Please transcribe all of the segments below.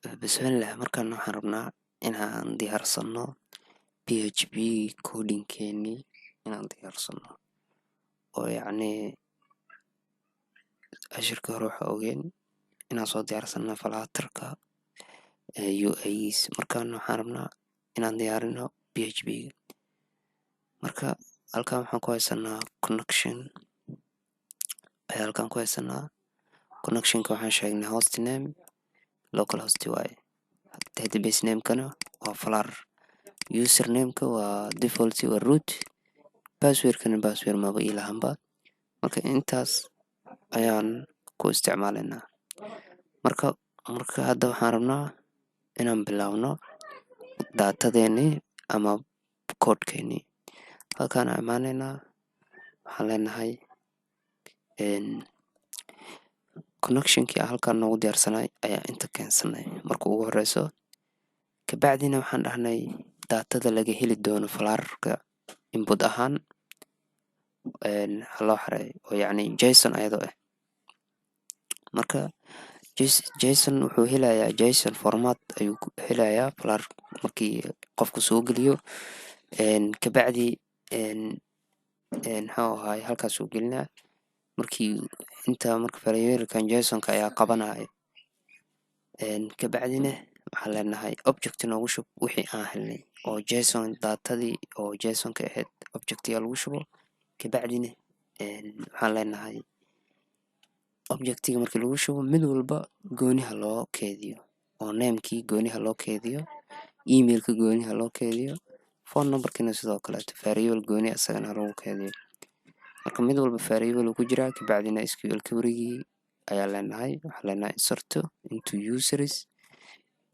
Bismillah, markaan waxaan rabnaa inaan diyaarsano PHP coding-keennii inaan diyaarsano oo cashirkii hore waxaa ogeen inaan soo diyaarsano Flutter-ka UIs. Markaan waxaan rabnaa inaan diyaarino PHP. Marka halkan waxaan ku haysanaa connection ayaa halkan ku haysanaa. Connectionka waxaan sheegnay hostname localhost waaye, database name-kana waa Flutter, username-ka waa default waa root, password-kana password maba ilahanba. Marka intaas ayaan ku isticmaalaynaa. Marka hadda waxaan rabnaa inaan bilaawno daatadeennii ama code-keennii. Halkaan aan imaanaynaa, waxaan leenahay connection-kii aan halkaan noogu diyaarsanay ayaa inta keensanay marka ugu horeyso. Kabacdina waxaan dhahnay daatada laga heli doono Flutter-ka input ahaan loo xareeyo oo JSON ayadoo ah. Marka JSON wuxuu helayaa JSON format ayuu helayaa Flutter markii qofku soo geliyo. Kabacdi halkaas uu gelinaa marka variablekan JSON-ka ayaa qabanaya. Kabacdina waxaan leenahay object noogu shub wixii aan helnay oo JSON daatadii oo JSON-ka ahayd object-iga lagu shubo. Kabacdina waxaan leenahay object-iga markii lagu shubo mid walba gooniha loo keediyo oo name-kii gooniha loo keediyo, email-ka gooniha loo keediyo, phone number-kina sidoo kaleeto variable gooni asagana lagu keediyo. Marka mid walba variable uu ku jiraa. Kabacdina SQL query-gii ayaa leenahay, waxaan leenahay insert into users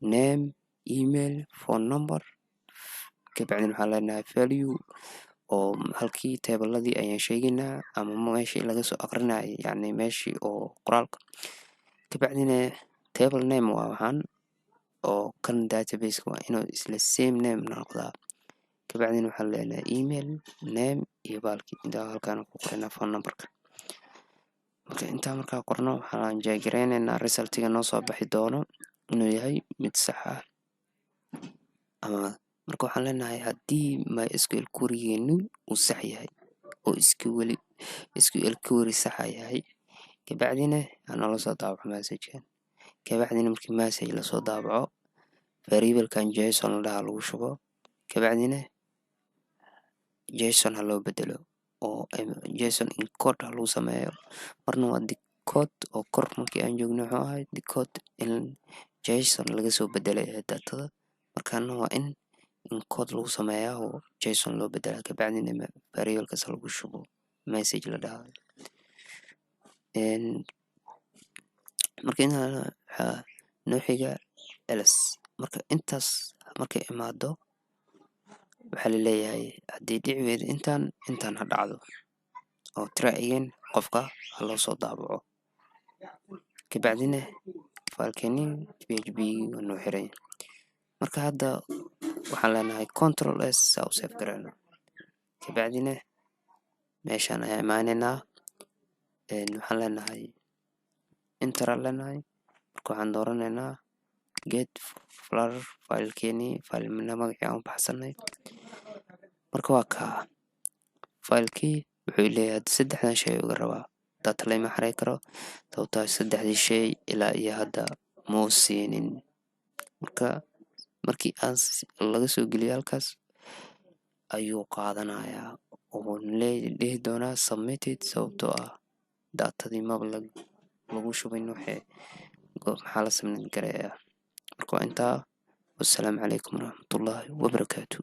name, email, phone number. Kabacdina waxaan leenahay value oo halkii table-ladii ayaan sheegaynaa ama meeshii laga soo aqrinayay meeshii oo qoraalka. Kabacdina table name waa waxaan oo kan database-ka waa inuu isla same name noqdaa. Kabacdina waxaan leenahay email, name iyo intaa halkaan ku qoraynaa phone number-ka. Marka intaa markaan qorno waxaan jeegareynaynaa result-iga noo soo bixi doono inuu yahay mid sax ah. Marka waxaan leenahay haddii MySQL query-geennu uu sax yahay oo SQL query sax yahay, kabacdina hanala soo daabaco message-kan. Kabacdina markii message la soo daabaco variable-kan JSON la dhahaa lagu shubo. Kabacdina JSON ha loo bedelo oo JSON encode ha lagu sameeyo. Marna waa decode oo kor markii aan joogno wuxuu ahay decode in JSON laga soo bedelay daatada. Markaana waa in encode lagu sameeyaa oo JSON loo bedelaa. Kabacdina variable-kaas lagu shubo message la dhahaa. Marka waxaa noo xiga else. Marka intaas markay imaado waxaa laleeyahay haddii dhici weydo intaan ha dhacdo oo try again qofka ha loo soo daabaco. Kabacdina file-keennii PHP waa noo xiran. Marka hadda waxaan leenahay control S saa u save gareyno. Kabacdina meeshaan ayaa imaanaynaa. Waxaan leenahay enter aan leenahay. Marka waxaan dooranaynaa get Flutter file-keennii magacii aan u baxsanay. Marka waa kaa file-kii wuxuu leeyahay saddexdan shay uga rabaa data lama xarey karo sababtoo ah saddexdii shay ilaa iyo hadda muu siinin. Marka markii aan laga soo geliyo halkaas ayuu qaadanayaa oo dhihi doonaa submitted sababtoo ah daatadii maba lagu shubin maxaa la submit gareeyaa. Marka waa intaa. Wassalaamu calaykum waraxmatullaahi wabarakaatuh.